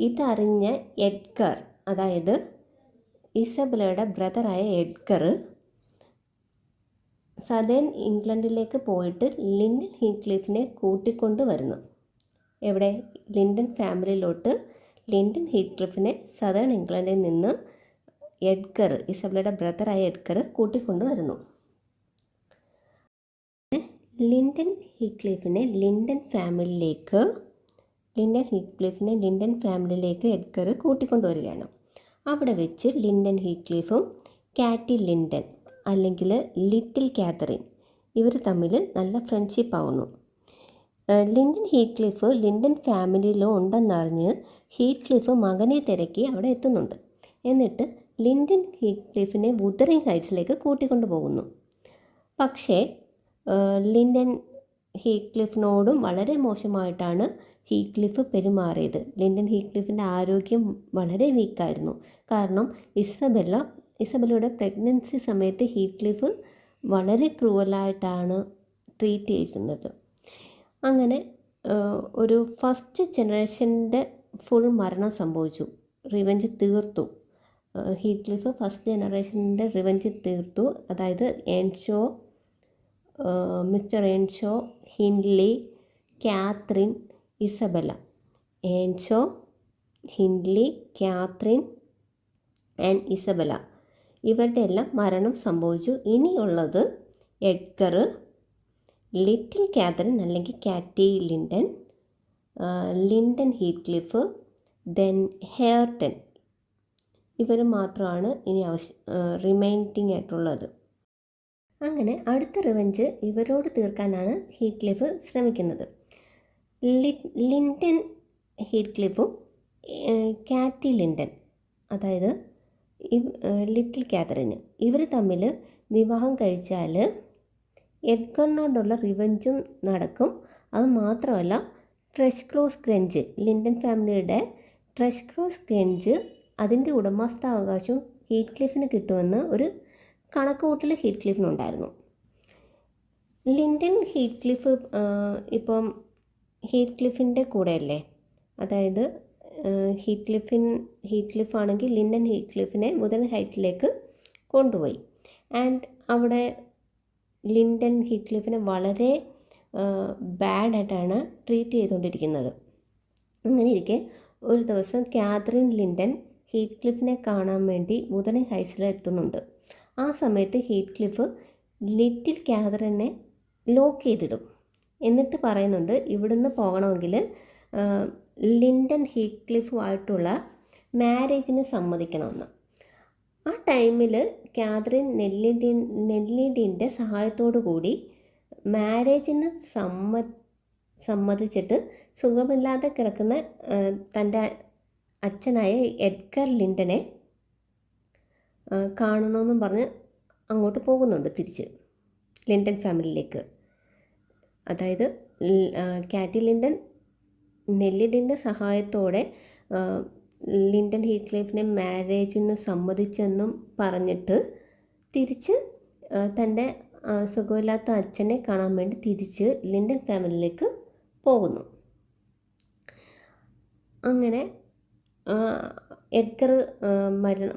ഇതറിഞ്ഞ എഡ്ഗർ, അതായത് ഇസബെല്ലയുടെ ബ്രദറായ എഡ്ഗർ സദേൺ ഇംഗ്ലണ്ടിലേക്ക് പോയിട്ട് ലിൻഡൻ ഹീത്ത്ക്ലിഫിനെ കൂട്ടിക്കൊണ്ട് വരുന്നു. എവിടെ? ലിൻഡൻ ഫാമിലിയിലോട്ട് ലിൻഡൻ ഹീത്ത്ക്ലിഫിനെ സദേൺ ഇംഗ്ലണ്ടിൽ നിന്ന് എഡ്ഗർ, ഇസബെല്ലയുടെ ബ്രദറായ എഡ്ഗർ കൂട്ടിക്കൊണ്ട് വരുന്നു. ലിൻഡൻ ഹീത്ത്ക്ലിഫിനെ ലിൻഡൻ ഫാമിലിയിലേക്ക് എഡ്ഗർ കൂട്ടിക്കൊണ്ടുവരികയാണ്. അവിടെ വെച്ച് ലിൻഡൻ ഹീത്ത്ക്ലിഫും കാറ്റി ലിൻഡൻ അല്ലെങ്കിൽ ലിറ്റിൽ കാതറിൻ ഇവർ തമ്മിൽ നല്ല ഫ്രണ്ട്ഷിപ്പ് ആവുന്നു. ലിൻഡൻ ഹീത്ത്ക്ലിഫ് ലിൻഡൻ ഫാമിലിയിലോ ഉണ്ടെന്നറിഞ്ഞ് ഹീത്ത്ക്ലിഫ് മകനെ തിരക്കി അവിടെ എത്തുന്നുണ്ട്. എന്നിട്ട് ലിൻഡൻ ഹീത്ത്ക്ലിഫിനെ വുതറിംഗ് ഹൈറ്റ്സിലേക്ക് കൂട്ടിക്കൊണ്ടു പോകുന്നു. പക്ഷേ ലിൻഡൻ ഹീത്ത്ക്ലിഫിനോടും വളരെ മോശമായിട്ടാണ് ഹീത്ത്ക്ലിഫ് പെരുമാറിയത്. ലിൻഡൻ ഹീത്ത്ക്ലിഫിൻ്റെ ആരോഗ്യം വളരെ വീക്കായിരുന്നു. കാരണം ഇസബെല്ലയുടെ പ്രഗ്നൻസി സമയത്ത് ഹീത്ത്ക്ലിഫ് വളരെ ക്രൂവലായിട്ടാണ് ട്രീറ്റ് ചെയ്യുന്നത്. അങ്ങനെ ഒരു ഫസ്റ്റ് ജനറേഷൻ്റെ ഫുൾ മരണം സംഭവിച്ചു. റിവെഞ്ച് തീർത്തു. ഹീത്ത്ക്ലിഫ് ഫസ്റ്റ് ജനറേഷൻ്റെ റിവെഞ്ച് തീർത്തു. അതായത് Earnshaw, mister Earnshaw, Hindley, Catherine, Isabella. Earnshaw, Hindley, Catherine and Isabella ഇവരുടെ എല്ലാം മരണം സംഭവിച്ചു. ഇനിയുള്ളത് എഡ്ഗർ, ലിറ്റിൽ കാതറിൻ അല്ലെങ്കിൽ Cathy Linton, Linton Heathcliff, then Hareton. ഇവർ മാത്രമാണ് ഇനി റിമൈൻഡിങ് ആയിട്ടുള്ളത്. അങ്ങനെ അടുത്ത റിവെഞ്ച് ഇവരോട് തീർക്കാനാണ് ഹീത്ത്ക്ലിഫ് ശ്രമിക്കുന്നത്. ലിൻഡൻ ഹീത്ത്ക്ലിഫും കാറ്റി ലിൻഡൻ, അതായത് ലിറ്റിൽ കാതറിന്, ഇവർ തമ്മിൽ വിവാഹം കഴിച്ചാൽ എഡ്ഗറിനോടുള്ള റിവെഞ്ചും നടക്കും. അത് മാത്രമല്ല ട്രെഷ്ക്രോസ് ഗ്രഞ്ച്, ലിൻഡൻ ഫാമിലിയുടെ ട്രെഷ്ക്രോസ് ഗ്രഞ്ച് അതിൻ്റെ ഉടമസ്ഥാവകാശവും ഹീത്ത്ക്ലിഫിന് കിട്ടുമെന്ന് ഒരു കണക്കുകൂട്ടൽ ഹീത്ത്ക്ലിഫിനുണ്ടായിരുന്നു. ലിൻഡൻ ഹീത്ത്ക്ലിഫ് ഇപ്പം ഹീത്ത്ക്ലിഫിൻ്റെ കൂടെയല്ലേ, അതായത് ഹീത്ത്ക്ലിഫ് ആണെങ്കിൽ ലിൻഡൻ ഹീത്ത്ക്ലിഫിനെ വുതറിംഗ് ഹൈറ്റ്സിലേക്ക് കൊണ്ടുപോയി. ആൻഡ് അവിടെ ലിൻഡൻ ഹീത്ത്ക്ലിഫിനെ വളരെ ബാഡായിട്ടാണ് ട്രീറ്റ് ചെയ്തുകൊണ്ടിരിക്കുന്നത്. അങ്ങനെ ഇരിക്കെ ഒരു ദിവസം കാതറിൻ ലിൻഡൻ ഹീത്ത്ക്ലിഫിനെ കാണാൻ വേണ്ടി വുതറിംഗ് ഹൈറ്റ്സിൽ എത്തുന്നുണ്ട്. ആ സമയത്ത് ഹീത്ത്ക്ലിഫ് ലിറ്റിൽ കാതറിനെ ലോക്ക് ചെയ്തിടും. എന്നിട്ട് പറയുന്നുണ്ട് ഇവിടുന്ന് പോകണമെങ്കിൽ ലിൻഡൻ ഹീത്ത്ക്ലിഫുമായിട്ടുള്ള മാരേജിന് സമ്മതിക്കണമെന്ന്. ആ ടൈമിൽ കാതറിൻ നെല്ലിഡിൻ്റെ സഹായത്തോടു കൂടി മാരേജിന് സമ്മതിച്ചിട്ട് സുഖമില്ലാതെ കിടക്കുന്ന തൻ്റെ അച്ഛനായ എഡ്ഗർ ലിൻഡനെ കാണണമെന്നും പറഞ്ഞ് അങ്ങോട്ട് പോകുന്നുണ്ട് തിരിച്ച് ലിൻഡൻ ഫാമിലിയിലേക്ക്. അതായത് കാറ്റി ലിൻഡൻ നെല്ലിഡിൻ്റെ സഹായത്തോടെ ലിൻഡൻ ഹീത്ത്ക്ലിഫിനെ മാരേജിന് സമ്മതിച്ചെന്നും പറഞ്ഞിട്ട് തിരിച്ച് തൻ്റെ സുഖമില്ലാത്ത അച്ഛനെ കാണാൻ വേണ്ടി തിരിച്ച് ലിൻഡൻ ഫാമിലിയിലേക്ക് പോകുന്നു. അങ്ങനെ എഡ്ഗർ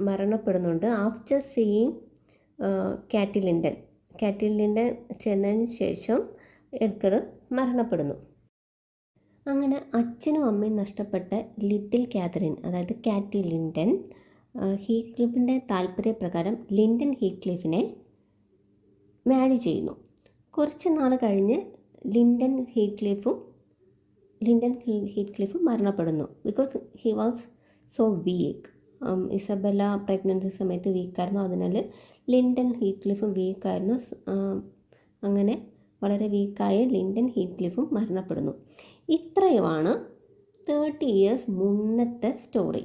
മരണപ്പെടുന്നുണ്ട്. ആഫ്റ്റർ സീയിങ് കാറ്റി ലിൻഡൻ ചെന്നതിന് ശേഷം എഡ്ഗർ മരണപ്പെടുന്നു. അങ്ങനെ അച്ഛനും അമ്മയും നഷ്ടപ്പെട്ട ലിറ്റിൽ കാതറിൻ, അതായത് കാറ്റി ലിൻഡൻ, ഹീത്ത്ക്ലിഫിൻ്റെ താല്പര്യപ്രകാരം ലിൻഡൻ ഹീത്ത്ക്ലിഫിനെ മാരി ചെയ്യുന്നു. കുറച്ച് നാൾ കഴിഞ്ഞ് ലിൻഡൻ ഹീത്ത്ക്ലിഫ് മരണപ്പെടുന്നു. Because he was so weak. Isabella pregnancy സമയത്ത് വീക്കായിരുന്നു. അതിനാൽ ലിൻഡൻ ഹീത്ത്ക്ലിഫും വീക്കായിരുന്നു. അങ്ങനെ വളരെ വീക്കായ ലിൻഡൻ ഹീത്ത്ക്ലിഫും മരണപ്പെടുന്നു. ഇത്രയുമാണ് 30 ഇയേഴ്സ് മുന്നത്തെ സ്റ്റോറി.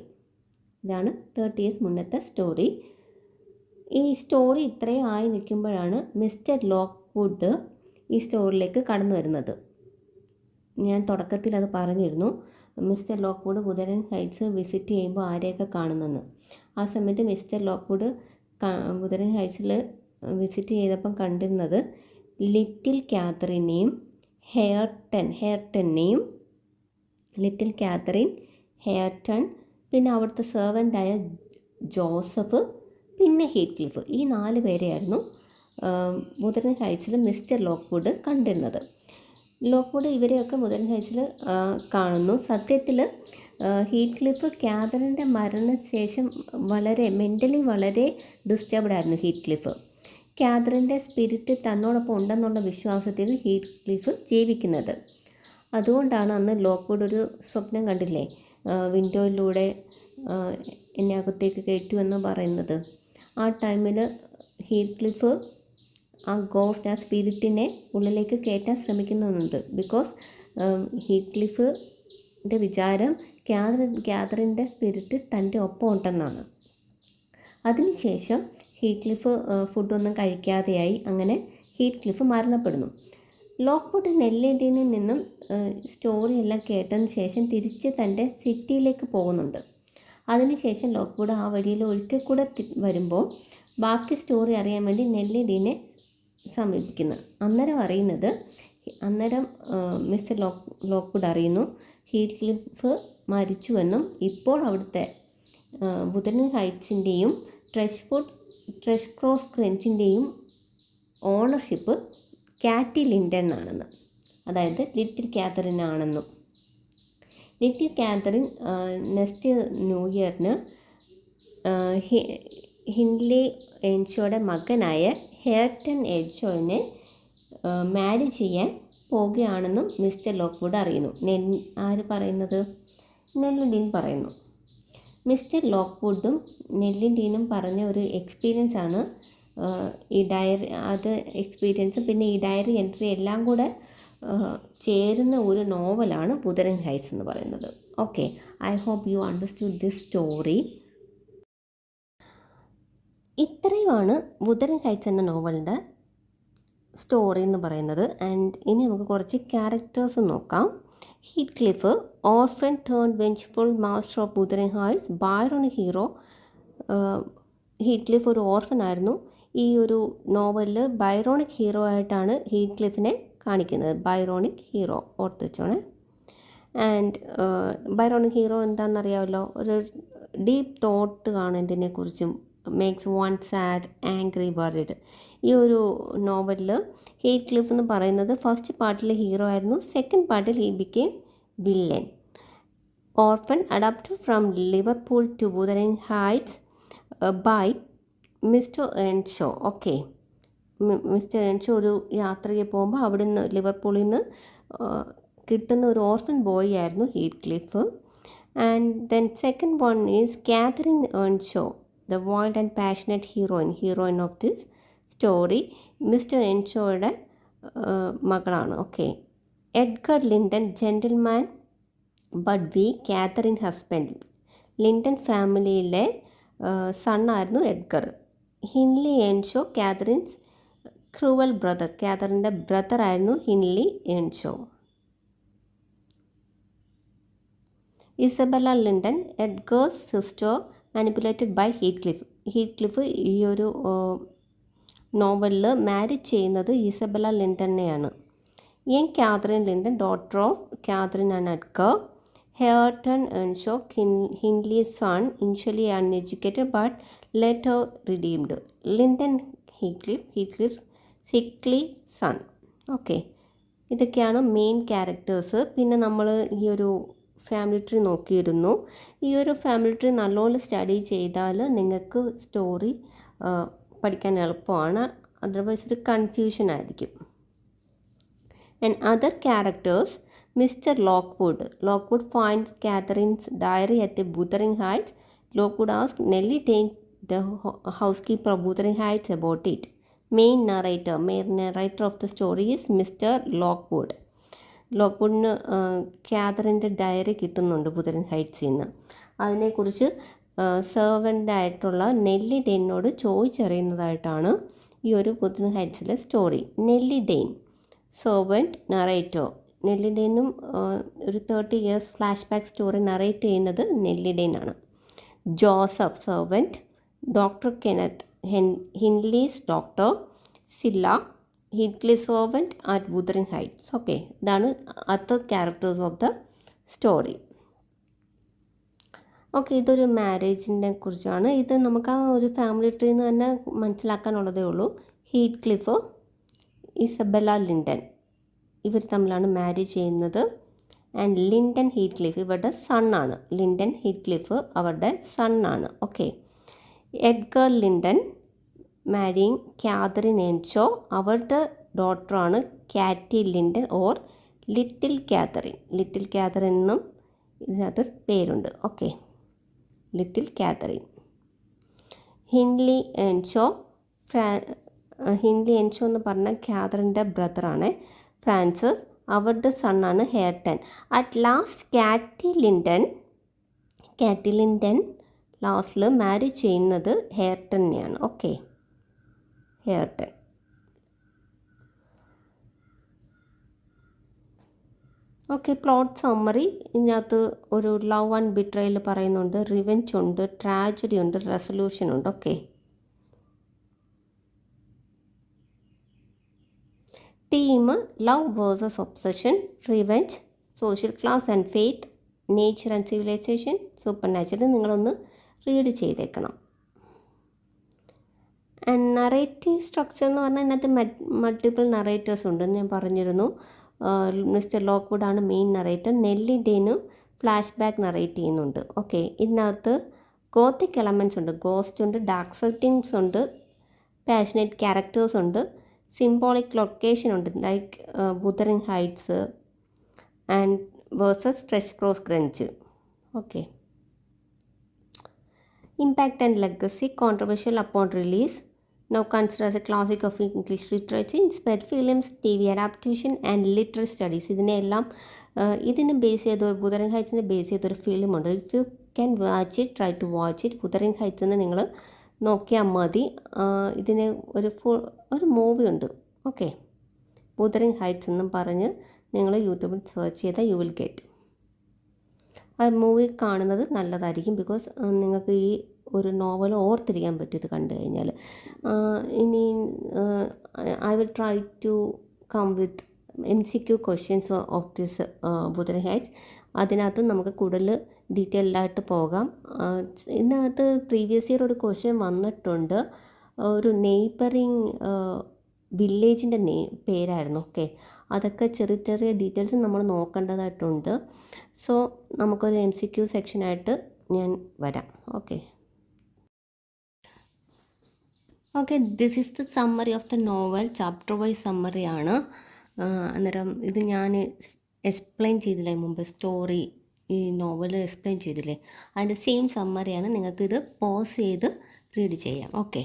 ഇതാണ് 30 ഇയേഴ്സ് മുന്നത്തെ സ്റ്റോറി. ഈ സ്റ്റോറി ഇത്രയും ആയി നിൽക്കുമ്പോഴാണ് മിസ്റ്റർ ലോക്ക്വുഡ് ഈ സ്റ്റോറിയിലേക്ക് കടന്നു വരുന്നത്. ഞാൻ തുടക്കത്തിൽ അത് പറഞ്ഞിരുന്നു. മിസ്റ്റർ ലോക്ക്വുഡ് വുതറിൻ ഹൈറ്റ്സ് വിസിറ്റ് ചെയ്യുമ്പോൾ ആരെയൊക്കെ കാണുന്നെന്ന്. ആ സമയത്ത് മിസ്റ്റർ ലോക്ക്വുഡ് വുതറിൻ ഹൈറ്റ്സിൽ വിസിറ്റ് ചെയ്തപ്പം കണ്ടിരുന്നത് ലിറ്റിൽ കാത്തറിനെയും ഹെയർട്ടനെയും ലിറ്റിൽ കാത്തറിൻ, ഹെയർട്ടൺ, പിന്നെ അവിടുത്തെ സെർവൻ്റായ ജോസഫ്, പിന്നെ ഹീത്ത്ക്ലിഫ്, ഈ 4 പേരെയായിരുന്നു വുതറിൻ ഹൈറ്റ്സിൽ മിസ്റ്റർ ലോക്ക്വുഡ് കണ്ടിരുന്നത്. ലോക്ക്വുഡ് ഇവരെയൊക്കെ വുതറിൻ ഹൈറ്റ്സിൽ കാണുന്നു. സത്യത്തിൽ ഹീത്ത്ക്ലിഫ് കാതറിൻ്റെ മരണശേഷം മെൻ്റലി വളരെ ഡിസ്റ്റർബ്ഡ് ആയിരുന്നു ഹീത്ത്ക്ലിഫ്. കാതറിൻ്റെ സ്പിരിറ്റ് തന്നോടൊപ്പം ഉണ്ടെന്നുള്ള വിശ്വാസത്തിൽ ഹീത്ത്ക്ലിഫ് ജീവിക്കുന്നത്. അതുകൊണ്ടാണ് അന്ന് ലോക്ക്വുഡ് ഒരു സ്വപ്നം കണ്ടില്ലേ, വിൻഡോയിലൂടെ എന്നെ അകത്തേക്ക് കയറ്റുമെന്ന് പറയുന്നത്. ആ ടൈമിൽ ഹീത്ത്ക്ലിഫ് ആ ഗോസ്റ്റ്, ആ സ്പിരിറ്റിനെ ഉള്ളിലേക്ക് കയറ്റാൻ ശ്രമിക്കുന്നുണ്ട്. ബിക്കോസ് ഹീത്ത്ക്ലിഫിൻ്റെ വിചാരം കാതറിൻ്റെ സ്പിരിറ്റ് തൻ്റെ ഒപ്പം ഉണ്ടെന്നാണ്. അതിനുശേഷം ഹീത്ത്ക്ലിഫ് ഫുഡൊന്നും കഴിക്കാതെയായി. അങ്ങനെ ഹീത്ത്ക്ലിഫ് മരണപ്പെടുന്നു. ലോക്ക്വുഡ് നെല്ലിൻഡനിൽ നിന്നും സ്റ്റോറിയെല്ലാം കേട്ടതിന് ശേഷം തിരിച്ച് തൻ്റെ സിറ്റിയിലേക്ക് പോകുന്നുണ്ട്. അതിനുശേഷം ലോക്ക്വുഡ് ആ വഴിയിൽ ഒരിക്കൽ കൂടെ വരുമ്പോൾ ബാക്കി സ്റ്റോറി അറിയാൻ വേണ്ടി നെല്ലിൻഡനെ സമീപിക്കുന്നു. അന്നേരം മിസ്റ്റർ ലോക്ക്വുഡ് അറിയുന്നു ഹീത്ത്ക്ലിഫ് മരിച്ചുവെന്നും ഇപ്പോൾ അവിടുത്തെ വുതറിൻ ഹൈറ്റ്സിൻ്റെയും ട്രഷ് ക്രോസ് ക്രഞ്ചിൻ്റെയും ഓണർഷിപ്പ് കാറ്റി ലിൻഡൻ ആണെന്ന്, അതായത് ലിറ്റിൽ കാത്തറിൻ ആണെന്നും. ലിറ്റിൽ കാത്തറിൻ നെക്സ്റ്റ് ന്യൂ ഇയറിന് ഹിൻലി എൻഷോയുടെ മകനായ ഹെയർട്ടൺ എൻഷോയെ മാരി ചെയ്യാൻ പോകുകയാണെന്നും മിസ്റ്റർ ലോക്ക്വുഡ് അറിയുന്നു. ആര് പറയുന്നത്? നെല്ലിൻഡൻ പറയുന്നു. മിസ്റ്റർ ലോക്ക്വുഡും നെല്ലിൻഡനും പറഞ്ഞ ഒരു എക്സ്പീരിയൻസ് ആണ് ഈ ഡയറി, അത് എക്സ്പീരിയൻസും പിന്നെ ഈ ഡയറി എൻട്രി എല്ലാം കൂടെ ചേരുന്ന ഒരു നോവലാണ് വുതറിൻ ഹൈറ്റ്സ് എന്ന് പറയുന്നത്. Okay, I hope you understood this story. ഇത്രയുമാണ് വുതറിൻ ഹൈറ്റ്സ് എന്ന നോവലിൻ്റെ സ്റ്റോറി എന്ന് പറയുന്നത്. ആൻഡ് ഇനി നമുക്ക് കുറച്ച് ക്യാരക്ടേഴ്സ് നോക്കാം. Heathcliff, orphan turned vengeful master of Wuthering Heights, Byronic hero. Heathcliff ഒരു ഓർഫൻ ആയിരുന്നു. ഈ ഒരു നോവലിൽ ബൈറോണിക് ഹീറോ ആയിട്ടാണ് ഹീത്ത്ക്ലിഫിനെ കാണിക്കുന്നത്. ബൈറോണിക് ഹീറോ ഓർത്ത് വെച്ചോണേ. ആൻഡ് ബൈറോണിക് ഹീറോ എന്താണെന്നറിയാമല്ലോ, ഒരു ഡീപ്പ് തോട്ട് കാണും ഇതിനെക്കുറിച്ചും. Makes one sad, angry, worried. ഈ ഒരു നോവലിൽ ഹീത്ത്ക്ലിഫ് എന്ന് പറയുന്നത് ഫസ്റ്റ് പാർട്ടിൽ ഹീറോ ആയിരുന്നു. സെക്കൻഡ് പാർട്ടിൽ he became villain. Orphan adapted from Liverpool to Wuthering Heights by mister Earnshaw. Okay, mister Earnshaw ഒരു യാത്രയ്ക്ക് പോകുമ്പോൾ അവിടുന്ന് ലിവർപൂളിൽ നിന്ന് കിട്ടുന്ന ഒരു ഓർഫൻ ബോയ് ആയിരുന്നു Heathcliff. And then second one is Catherine Earnshaw, the wild and passionate heroine of this story. Mister എൻഷോയുടെ മകളാണ്. Okay, Edgar Linton, gentleman but weak, Catherine husband. Linton ഫാമിലിയിലെ സണ്ണായിരുന്നു Edgar. Hindley Earnshaw, Catherine's cruel brother. കാത്തറിൻ്റെ ബ്രദർ ആയിരുന്നു Hindley Earnshaw. Isabella Linton, Edgar's sister, manipulated by Heathcliff. Heathcliff ഈ ഒരു നോവലിൽ മാരേജ് ചെയ്യുന്നത് ഇസബെല്ല ലിൻഡനെയാണ്. Young Catherine Linton, daughter of Catherine and Edgar. Hareton എൻഷോ, ഹിൻലി's son, initially uneducated but later redeemed. Linton Heathcliff's sickly son. Okay, ഇതൊക്കെയാണ് മെയിൻ ക്യാരക്ടേഴ്സ്. പിന്നെ നമ്മൾ ഈ ഒരു ഫാമിലി ട്രീ നോക്കിയിരുന്നു. ഈ ഒരു ഫാമിലി ട്രീ നല്ലോണം സ്റ്റഡി ചെയ്താൽ നിങ്ങൾക്ക് സ്റ്റോറി പഠിക്കാൻ എളുപ്പമാണ്. അതർവൈസ് ഒരു കൺഫ്യൂഷൻ ആയിരിക്കും. And other characters, Mr. Lockwood finds Catherine's diary at the Wuthering Heights Lockwood asked Nellie Dane, the housekeeper of Wuthering Heights, about it. Main narrator of the story is Mr. Lockwood. ലോക്ക്വുഡിന് ക്യാതറിൻ്റെ ഡയറി കിട്ടുന്നുണ്ട് വുതറിംഗ് ഹൈറ്റ്സിൽ നിന്ന്. അതിനെക്കുറിച്ച് സെർവൻ്റായിട്ടുള്ള നെല്ലി ഡെയിനോട് ചോദിച്ചറിയുന്നതായിട്ടാണ് ഈ ഒരു വുതറിംഗ് ഹൈറ്റ്സിലെ സ്റ്റോറി. നെല്ലി ഡെയിൻ സെർവൻറ്റ് നറേറ്റർ. നെല്ലി ഡെയിനും ഒരു 30 years flashback story narrate ചെയ്യുന്നത് നെല്ലി ഡെയിൻ ആണ്. Joseph servant. Doctor Kenneth Hindley's doctor. Zillah Heathcliff servant at Wuthering Heights. Okay, ഇതാണ് other characters of the story. Okay, ഇതൊരു മാരേജിനെ കുറിച്ചാണ്. ഇത് നമുക്ക് ആ ഒരു ഫാമിലി ട്രീന്ന് തന്നെ മനസ്സിലാക്കാനുള്ളതേ ഉള്ളൂ. ഹീത്ക്ലിഫ്, ഇസബെല്ല ലിൻഡൻ, ഇവർ തമ്മിലാണ് മാരേജ് ചെയ്യുന്നത്. ആൻഡ് ലിൻഡൻ ഹീത്ക്ലിഫ് ഇവരുടെ സണ്ണാണ്. ലിൻഡൻ ഹീത്ക്ലിഫ് അവരുടെ സണ്ണാണ്. Okay, Edgar Linton marrying Catherine Earnshaw. അവരുടെ ഡോട്ടറാണ് Cathy Linton or little Catherine. Little Catherine എന്നും ഇതിനകത്ത് പേരുണ്ട്. Okay, little Catherine. Hindley Earnshaw. Hindley Earnshaw എന്ന് പറഞ്ഞ കാതറിൻ്റെ ബ്രദറാണ് ഫ്രാൻസിസ്. അവരുടെ സണ്ണാണ് Hareton. At last Cathy Linton ലാസ്റ്റിൽ മാരേജ് ചെയ്യുന്നത് ഹെയർട്ടനെയാണ്. Okay, Hareton. Okay, plot summary. ഇതിനകത്ത് ഒരു ലവ് ആൻഡ് ബിട്രയൽ പറയുന്നുണ്ട്, റിവെഞ്ച് ഉണ്ട്, ട്രാജഡി ഉണ്ട്, റെസൊല്യൂഷൻ ഉണ്ട്. Okay, theme love versus obsession, revenge, social class and faith, nature and civilisation, supernatural. നിങ്ങളൊന്ന് റീഡ് ചെയ്തേക്കണം. ആൻഡ് നറേറ്റീവ് സ്ട്രക്ചർ എന്ന് പറഞ്ഞാൽ ഇതിനകത്ത് മൾട്ടിപ്പിൾ നറേറ്റേഴ്സ് ഉണ്ടെന്ന് ഞാൻ പറഞ്ഞിരുന്നു. മിസ്റ്റർ ലോക്ക്വുഡാണ് മെയിൻ നറേറ്റർ. നെല്ലി ഡെയിനും ഫ്ലാഷ് ബാക്ക് നറേറ്റ് ചെയ്യുന്നുണ്ട്. ഓക്കെ, ഇതിനകത്ത് ഗോത്തിക് എലമെൻറ്റ്സ് ഉണ്ട്. ഗോസ്റ്റ് ഉണ്ട്, ഡാർക്ക് സെറ്റിങ്സ് ഉണ്ട്, പാഷനേറ്റ് ക്യാരക്ടേഴ്സ് ഉണ്ട്, സിംബോളിക് ലൊക്കേഷൻ ഉണ്ട്, like Wuthering Heights and versus Thrushcross Grange. Okay, impact and legacy, controversial upon release, now considered as a classic of English literature, inspired films, TV adaptation and literary studies. ഇതിനെ ബേസ് ചെയ്ത് വുതറിംഗ് ഹൈറ്റ്സിനെ ബേസ് ചെയ്തൊരു ഫിലിമുണ്ട്. If you can watch it, try to watch it. Wuthering Heights എന്ന് നിങ്ങൾ നോക്കിയാൽ മതി. ഇതിന് ഒരു മൂവി ഉണ്ട്. ഓക്കെ, വുതറിംഗ് ഹൈറ്റ്സ് എന്നും പറഞ്ഞ് നിങ്ങൾ യൂട്യൂബിൽ സെർച്ച് ചെയ്താൽ യു വിൽ ഗെറ്റ്. ആ മൂവി കാണുന്നത് നല്ലതായിരിക്കും. ബിക്കോസ് നിങ്ങൾക്ക് ഈ ഒരു നോവൽ ഓർത്തിരിക്കാൻ പറ്റും ഇത് കണ്ടു കഴിഞ്ഞാൽ. ഇനി I will try to come with MCQ questions of this Wuthering Heights. അതിനകത്ത് നമുക്ക് കൂടുതൽ ഡീറ്റെയിൽഡായിട്ട് പോകാം. ഇതിനകത്ത് പ്രീവിയസ് ഇയർ ഒരു ക്വസ്റ്റ്യൻ വന്നിട്ടുണ്ട്. ഒരു നെയ്ബറിങ് വില്ലേജിൻ്റെ പേരായിരുന്നു. ഓക്കെ, അതൊക്കെ ചെറിയ ചെറിയ ഡീറ്റെയിൽസ് നമ്മൾ നോക്കേണ്ടതായിട്ടുണ്ട്. സോ നമുക്കൊരു MCQ സെക്ഷനായിട്ട് ഞാൻ വരാം. Okay, this is the summary of the novel. Chapter wise സമ്മറിയാണ്. അന്നേരം ഇത് ഞാൻ എക്സ്പ്ലെയിൻ ചെയ്തില്ലേ മുമ്പ്, സ്റ്റോറി ഈ നോവൽ എക്സ്പ്ലെയിൻ ചെയ്തില്ലേ, അതിൻ്റെ സെയിം സമ്മറിയാണ്. നിങ്ങൾക്കിത് പോസ് ചെയ്ത് റീഡ് ചെയ്യാം. ഓക്കെ,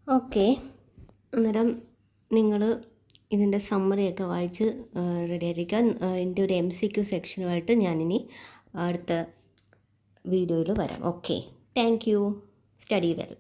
ഓക്കെ, അന്നേരം നിങ്ങൾ ഇതിൻ്റെ സമ്മറിയൊക്കെ വായിച്ച് റെഡി ആയിരിക്കാൻ. ഇതിൻ്റെ ഒരു MCQ സെക്ഷനുമായിട്ട് ഞാനിനി അടുത്ത വീഡിയോയിൽ വരാം. Okay, thank you. Study well.